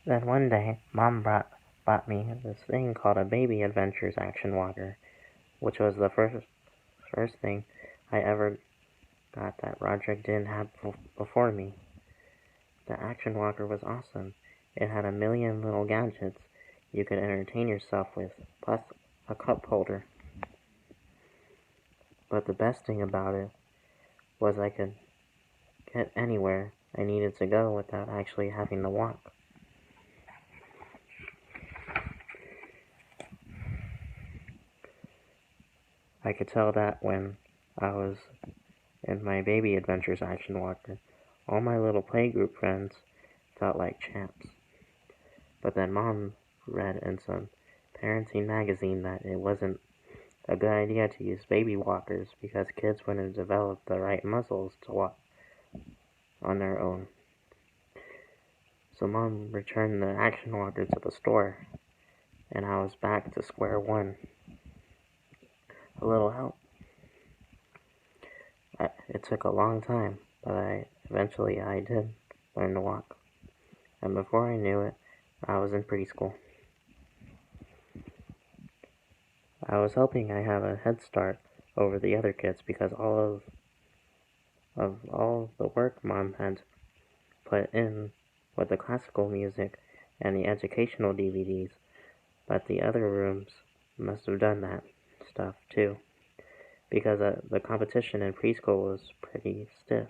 Then one day, Mom bought me this thing called a Baby Adventures Action Walker, which was the first thing I ever got that Roderick didn't have before me. The Action Walker was awesome. It had a million little gadgets you could entertain yourself with, plus a cup holder. But the best thing about it was I could get anywhere I needed to go without actually having to walk. I could tell that when I was in my Baby Adventures Action Walker, all my little playgroup friends felt like champs. But then Mom read in some parenting magazine that it wasn't a good idea to use baby walkers because kids wouldn't develop the right muscles to walk on their own. So Mom returned the Action Walker to the store, and I was back to square one. A little help. It took a long time, but eventually I did learn to walk. And before I knew it, I was in preschool. I was hoping I have a head start over the other kids because all the work Mom had put in with the classical music and the educational DVDs, but the other rooms must have done that stuff too, because the competition in preschool was pretty stiff.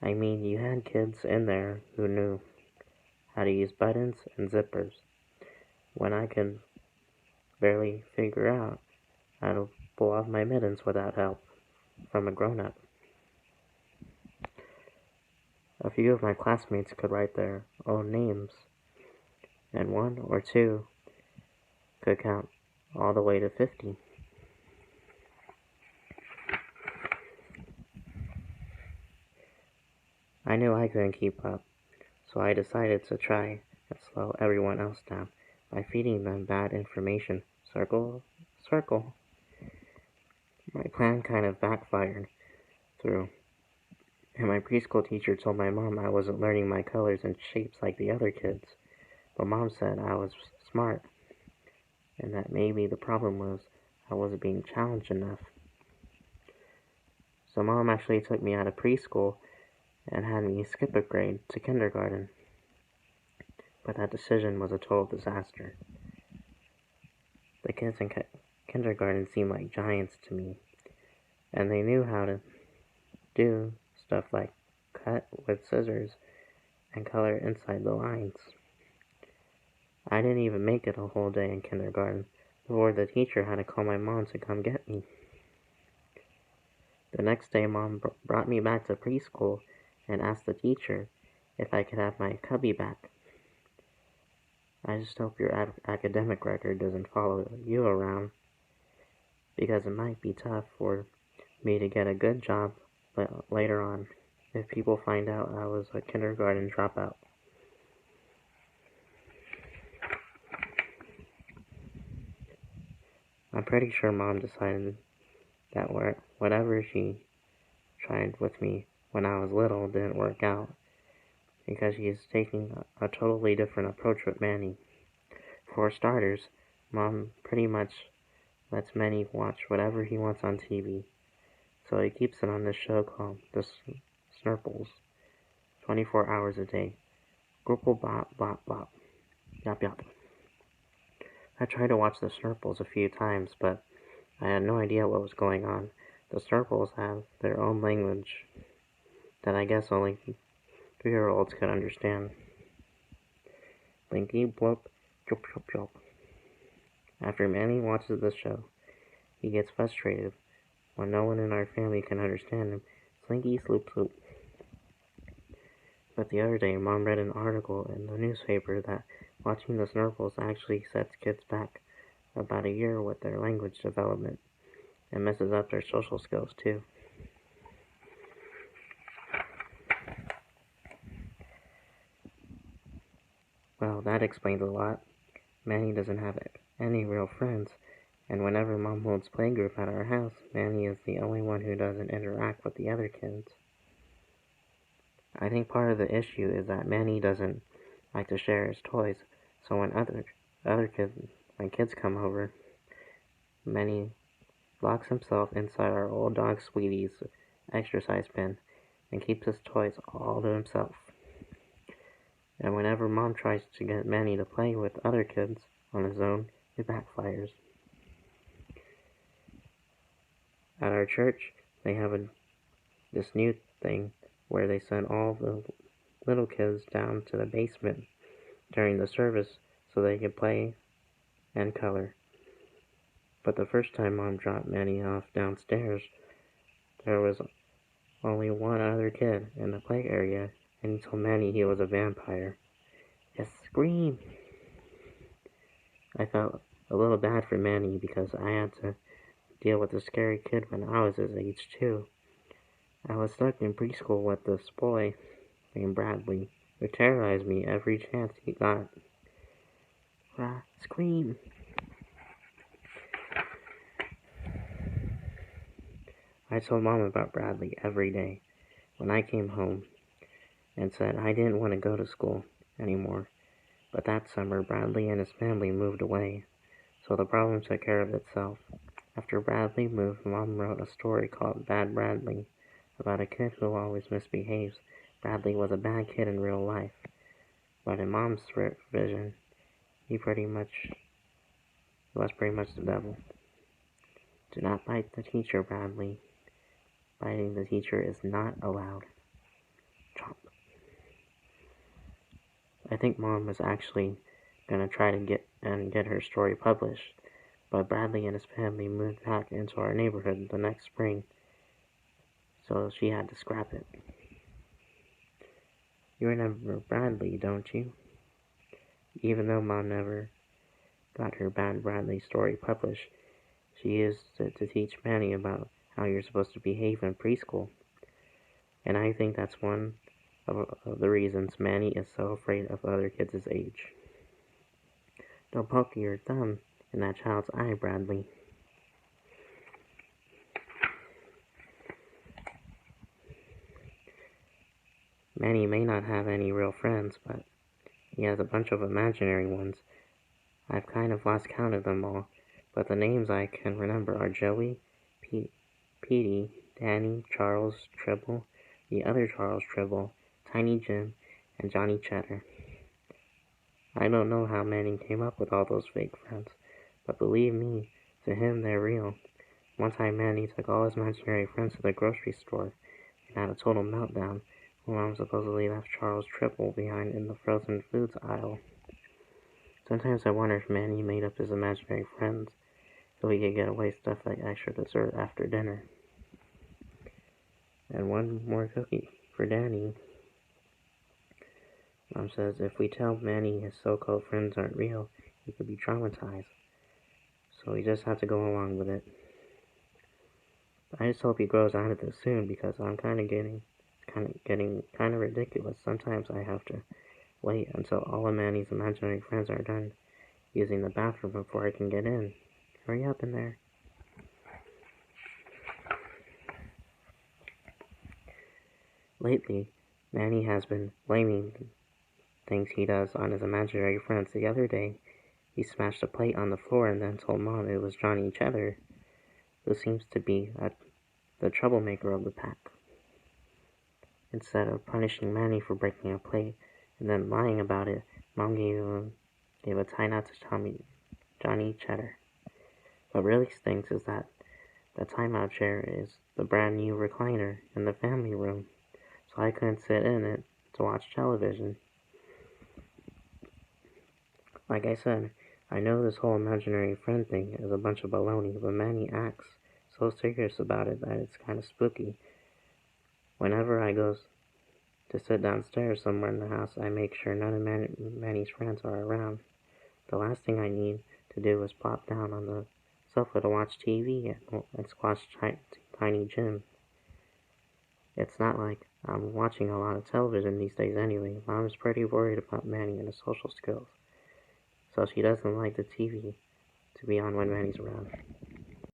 I mean, you had kids in there who knew how to use buttons and zippers, when I could barely figure out how to pull off my mittens without help from a grown-up. A few of my classmates could write their own names, and one or two could count all the way to 50. I knew I couldn't keep up, so I decided to try and slow everyone else down by feeding them bad information. Circle, circle. My plan kind of backfired through, and my preschool teacher told my mom I wasn't learning my colors and shapes like the other kids, but Mom said I was smart, and that maybe the problem was I wasn't being challenged enough. So Mom actually took me out of preschool and had me skip a grade to kindergarten. But that decision was a total disaster. The kids in kindergarten seemed like giants to me, and they knew how to do stuff like cut with scissors and color inside the lines. I didn't even make it a whole day in kindergarten before the teacher had to call my mom to come get me. The next day, Mom brought me back to preschool and asked the teacher if I could have my cubby back. I just hope your academic record doesn't follow you around, because it might be tough for me to get a good job later on if people find out I was a kindergarten dropout. I'm pretty sure Mom decided that whatever she tried with me when I was little didn't work out, because she's taking a totally different approach with Manny. For starters, Mom pretty much lets Manny watch whatever he wants on TV, so he keeps it on this show called The Snurples, 24 hours a day. Grupple bop bop bop, yop yop. I tried to watch The Snurples a few times, but I had no idea what was going on. The Snurples have their own language that I guess only 3-year-olds could understand. Blinky blop, chop chop chop. After Manny watches the show, he gets frustrated when no one in our family can understand him. Slinky sloop sloop. But the other day, Mom read an article in the newspaper that watching the Snurples actually sets kids back about a year with their language development and messes up their social skills too. Well, that explains a lot. Manny doesn't have any real friends, and whenever Mom holds playgroup at our house, Manny is the only one who doesn't interact with the other kids. I think part of the issue is that Manny doesn't like to share his toys, so when when kids come over, Manny locks himself inside our old dog Sweetie's exercise bin and keeps his toys all to himself. And whenever Mom tries to get Manny to play with other kids on his own, it backfires. At our church, they have this new thing where they send all the little kids down to the basement during the service so they can play and color. But the first time Mom dropped Manny off downstairs, there was only one other kid in the play area, and he told Manny he was a vampire. Just scream! I felt a little bad for Manny because I had to deal with a scary kid when I was his age too. I was stuck in preschool with this boy named Bradley, who terrorized me every chance he got. Scream! I told Mom about Bradley every day when I came home and said I didn't want to go to school anymore. But that summer, Bradley and his family moved away, so the problem took care of itself. After Bradley moved, Mom wrote a story called Bad Bradley, about a kid who always misbehaves. Bradley was a bad kid in real life, but in Mom's vision, he was pretty much the devil. Do not bite the teacher, Bradley. Biting the teacher is not allowed. Chomp. I think Mom was actually gonna try to get her story published, but Bradley and his family moved back into our neighborhood the next spring, so she had to scrap it. You remember Bradley, don't you? Even though Mom never got her Bad Bradley story published, she used it to teach Manny about how you're supposed to behave in preschool. And I think that's one of the reasons Manny is so afraid of other kids his age. Don't poke your thumb in that child's eye, Bradley. Manny may not have any real friends, but he has a bunch of imaginary ones. I've kind of lost count of them all, but the names I can remember are Joey, Petey, Danny, Charles, Tribble, the other Charles Tribble, Tiny Jim, and Johnny Cheddar. I don't know how Manny came up with all those fake friends, but believe me, to him they're real. One time Manny took all his imaginary friends to the grocery store and had a total meltdown when Mom supposedly left Charles Tribble behind in the frozen foods aisle. Sometimes I wonder if Manny made up his imaginary friends so he could get away stuff like extra dessert after dinner. And one more cookie for Danny. Mom says if we tell Manny his so-called friends aren't real, he could be traumatized. So we just have to go along with it. I just hope he grows out of this soon because I'm getting kind of ridiculous. Sometimes I have to wait until all of Manny's imaginary friends are done using the bathroom before I can get in. Hurry up in there. Lately, Manny has been blaming things he does on his imaginary friends. The other day, he smashed a plate on the floor and then told Mom it was Johnny Cheddar, who seems to be the troublemaker of the pack. Instead of punishing Manny for breaking a plate and then lying about it, Mom gave a tie knot to Johnny Cheddar. What really stinks is that the timeout chair is the brand new recliner in the family room, so I couldn't sit in it to watch television. Like I said, I know this whole imaginary friend thing is a bunch of baloney, but Manny acts so serious about it that it's kind of spooky. Whenever I go to sit downstairs somewhere in the house, I make sure none of Manny's friends are around. The last thing I need to do is plop down on the sofa to watch TV and squash Tiny Jim. It's not like I'm watching a lot of television these days anyway. Mom's pretty worried about Manny and his social skills, so she doesn't like the TV to be on when Manny's around.